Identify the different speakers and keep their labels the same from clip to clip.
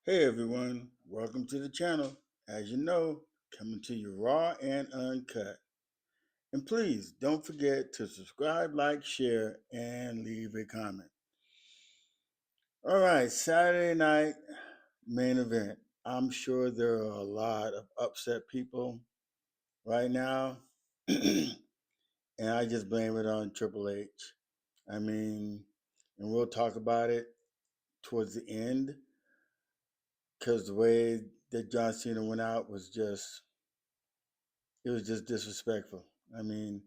Speaker 1: Hey everyone, welcome to the channel. As you know, coming to you raw and uncut. And please don't forget to subscribe, like, share, and leave a comment. All right, Saturday night main event. I'm sure there are a lot of upset people right now, and I just blame it on Triple H. I mean, and we'll talk about it towards the end because the way that John Cena went out was just disrespectful. I mean,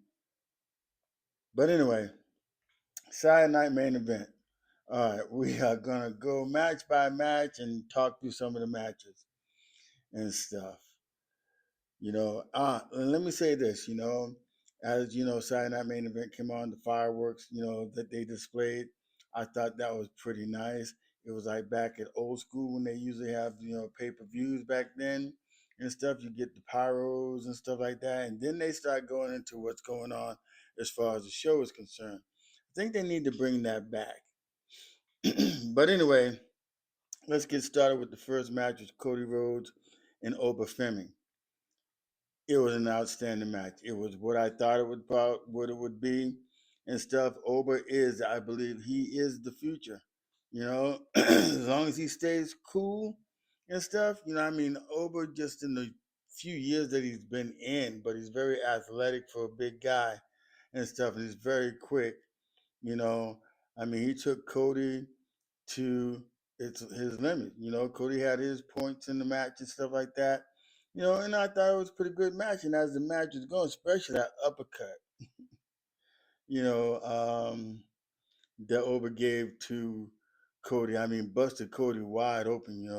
Speaker 1: but anyway, Saturday night main event. All right, we are gonna go match by match and talk through some of the matches and stuff. Let me say this. As you know, Saturday night main event came on, the fireworks, that they displayed. I thought that was pretty nice. It was like back at old school when they usually have pay-per-views back then and stuff. You get the pyros and stuff like that, and then they start going into what's going on as far as the show is concerned. I think they need to bring that back. But anyway, let's get started with the first match with Cody Rhodes and Femi. It was an outstanding match. It was what I thought what it would be and stuff. Oba is, I believe, he is the future. As long as he stays cool and stuff. Oba just in the few years that he's been in, but he's very athletic for a big guy and stuff, and he's very quick. He took Cody to his limit. Cody had his points in the match and stuff like that. And I thought it was a pretty good match. And as the match was going, especially that uppercut, you know, um, that Oba gave to Cody. Busted Cody wide open. He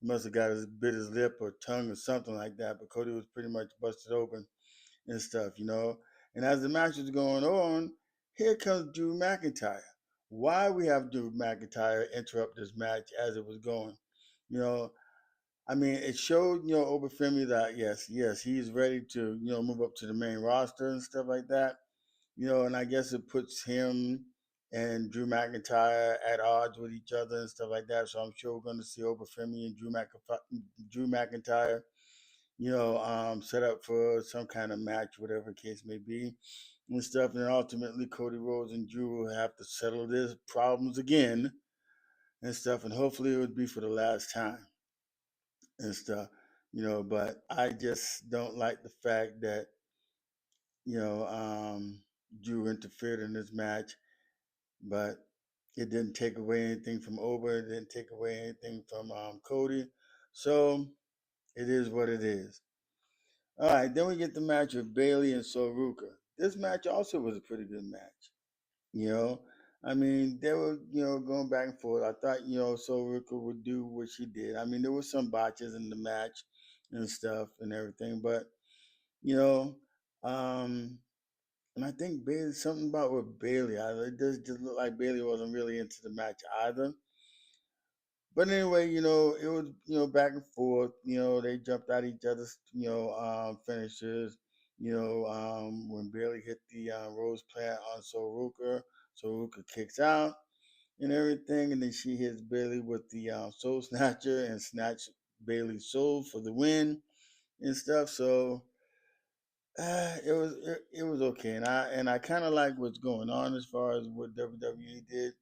Speaker 1: must have got bit his lip or tongue or something like that. But Cody was pretty much busted open and stuff. And as the match was going on, here comes Drew McIntyre. Why we have Drew McIntyre interrupt this match as it was going? You know, it showed, Femi that yes, he's ready to, move up to the main roster and stuff like that. And I guess it puts him and Drew McIntyre at odds with each other and stuff like that. So I'm sure we're going to see Femi and Drew McIntyre set up for some kind of match, whatever the case may be, and stuff. And then ultimately, Cody Rhodes and Drew will have to settle their problems again and stuff. And hopefully, it would be for the last time and stuff. But I just don't like the fact that you know um, Drew interfered in this match, but it didn't take away anything from Oba. It didn't take away anything from Cody. So it is what it is. All right, then we get the match with Bayley and Ruca. This match also was a pretty good match. You know, they were, going back and forth. I thought, Ruca would do what she did. There were some botches in the match and stuff and everything, but, you know, um, and I think Bayley, something about with Bayley, it just looked like Bayley wasn't really into the match either. But anyway, it was, back and forth. They jumped at each other's, finishes. When Bailey hit the Rose plant on Soruka, Soruka kicks out and everything. And then she hits Bailey with the Soul Snatcher and snatch Bailey's soul for the win and stuff. So it was okay. And I kind of like what's going on as far as what WWE did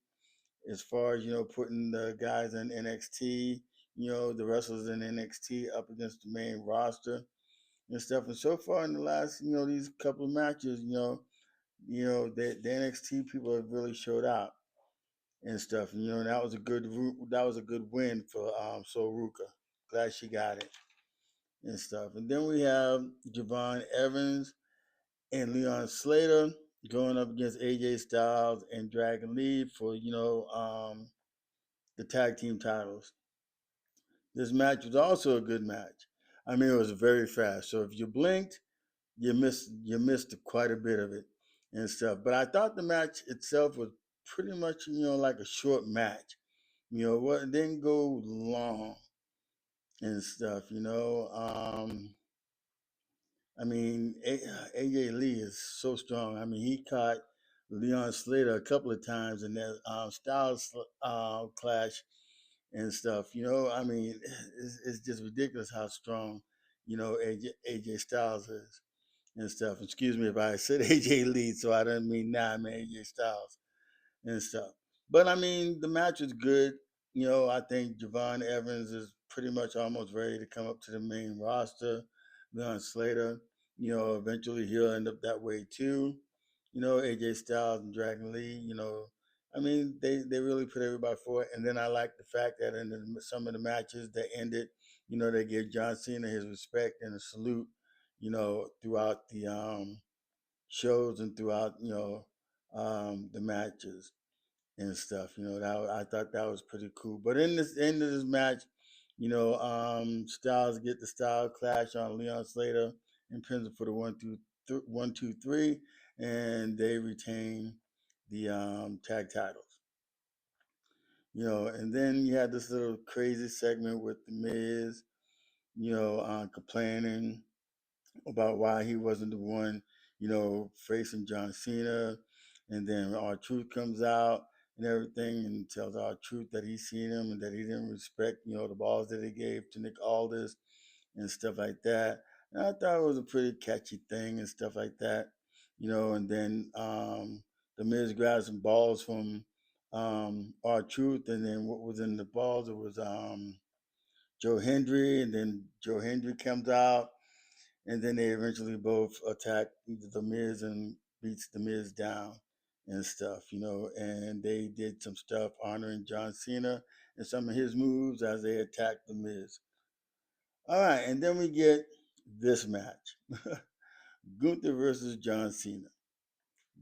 Speaker 1: as far as putting the guys in NXT, the wrestlers in NXT up against the main roster and stuff. And so far in the last, these couple of matches, the NXT people have really showed out and stuff. And that was a good win for Ruca. Glad she got it and stuff. And then we have Javon Evans and Leon Slater going up against AJ Styles and Dragon Lee for the tag team titles. This match was also a good match. It was very fast. So if you blinked, you missed quite a bit of it and stuff. But I thought the match itself was pretty much like a short match. What it didn't go long and stuff. AJ Lee is so strong. He caught Leon Slater a couple of times in that Styles clash and stuff. I mean, it's just ridiculous how strong, AJ Styles is and stuff. Excuse me if I said AJ Lee, so I didn't mean nah, man, AJ Styles and stuff. But I mean, the match was good. I think Javon Evans is pretty much almost ready to come up to the main roster. Leon Slater, eventually he'll end up that way too. AJ Styles and Dragon Lee, I mean, they really put everybody forward. And then I like the fact that in some of the matches that ended, they gave John Cena his respect and a salute, throughout the shows and throughout, the matches and stuff. That I thought that was pretty cool. But in this end of this match, Styles get the style clash on Leon Slater and pins him for the 1, 2, 3, and they retain the tag titles. And then you had this little crazy segment with the Miz, complaining about why he wasn't the one, facing John Cena. And then R-Truth comes out and everything and tells R-Truth that he's seen him and that he didn't respect, the balls that he gave to Nick Aldis and stuff like that. And I thought it was a pretty catchy thing and stuff like that, and then the Miz grabbed some balls from R-Truth, and then what was in the balls, it was Joe Hendry, and then Joe Hendry comes out, and then they eventually both attack the Miz and beats the Miz down and stuff, and they did some stuff honoring John Cena and some of his moves as they attacked the Miz. All right, and then we get this match. Gunther versus John Cena.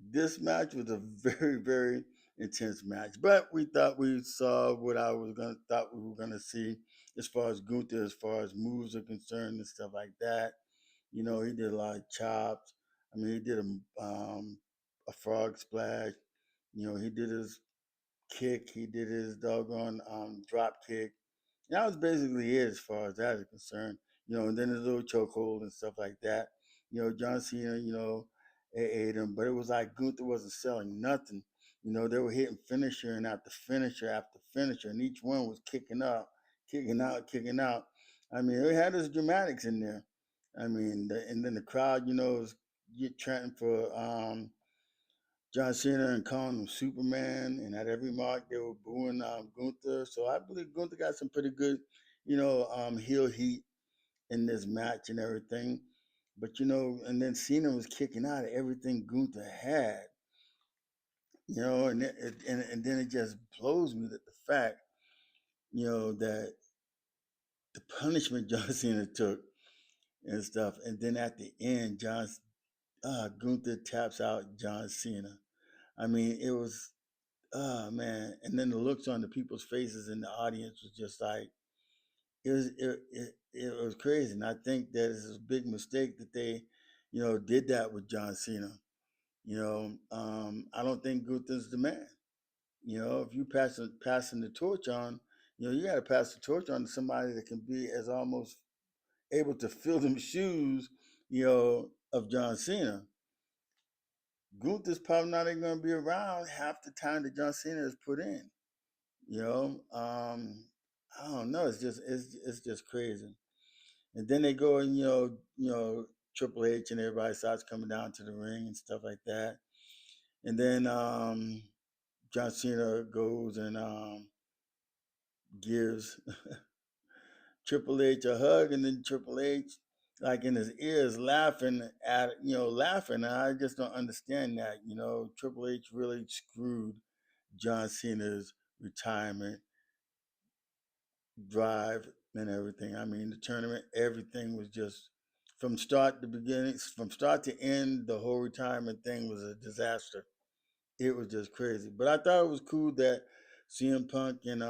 Speaker 1: This match was a very, very intense match, but we thought we saw what thought we were gonna see as far as Gunther, as far as moves are concerned and stuff like that. He did a lot of chops. I mean, he did a frog splash. He did his kick. He did his doggone drop kick. That was basically it as far as that is concerned. And then his little chokehold and stuff like that. John Cena, ate him, but it was like Gunther wasn't selling nothing. They were hitting finisher and after finisher after finisher, and each one was kicking up, kicking out, kicking out. I mean, it had its dramatics in there. I mean, and then the crowd, was chanting for John Cena and calling him Superman, and at every mark they were booing Gunther. So I believe Gunther got some pretty good, heel heat in this match and everything. But and then Cena was kicking out of everything Gunther had, and then it just blows me that the fact, that the punishment John Cena took and stuff, and then at the end, Gunther taps out John Cena. I mean, it was, oh man, and then the looks on the people's faces in the audience was just like, it was crazy, and I think that it's a big mistake that they, did that with John Cena. I don't think Gunther's the man. If you passing the torch on, you got to pass the torch on to somebody that can be as almost able to fill them shoes, of John Cena. Gunther's probably not even going to be around half the time that John Cena is put in. You know, I don't know. It's just crazy. And then they go and Triple H and everybody starts coming down to the ring and stuff like that. And then John Cena goes and gives Triple H a hug, and then Triple H, like in his ears, laughing. And I just don't understand that. Triple H really screwed John Cena's retirement drive and everything. I mean, the tournament, everything was just from start to end. The whole retirement thing was a disaster. It was just crazy. But I thought it was cool that CM Punk and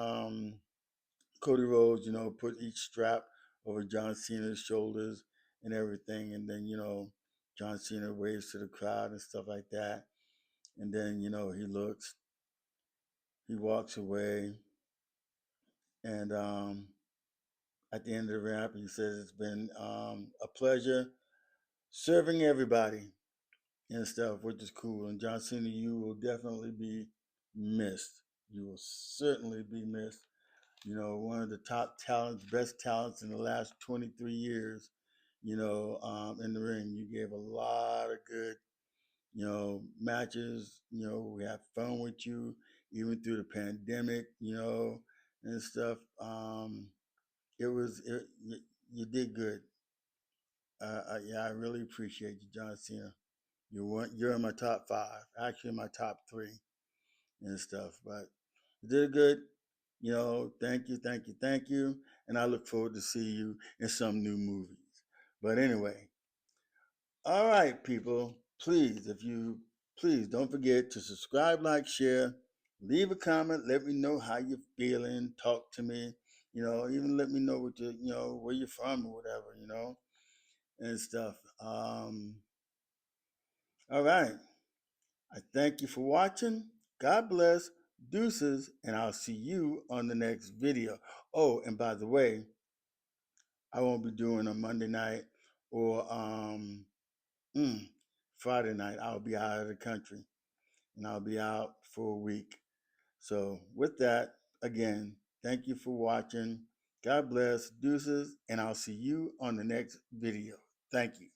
Speaker 1: Cody Rhodes, put each strap over John Cena's shoulders and everything. And then, John Cena waves to the crowd and stuff like that. And then, he walks away. And at the end of the rap, he says, it's been a pleasure serving everybody and stuff, which is cool. And John Cena, you will definitely be missed. You will certainly be missed. one of the top talents, best talents in the last 23 years, in the ring. You gave a lot of good, matches. We had fun with you, even through the pandemic, and stuff. You did good. Yeah, I really appreciate you, John Cena. You're in my top five, actually in my top three and stuff. But you did good. Thank you, thank you, thank you. And I look forward to see you in some new movies. But anyway, all right, people, please don't forget to subscribe, like, share, leave a comment, let me know how you're feeling, talk to me, even let me know where you're from or whatever, and stuff. All right. I thank you for watching. God bless. Deuces, and I'll see you on the next video. Oh, and by the way, I won't be doing a Monday night or Friday night. I'll be out of the country and I'll be out for a week. So with that, again, thank you for watching. God bless. Deuces, and I'll see you on the next video. Thank you.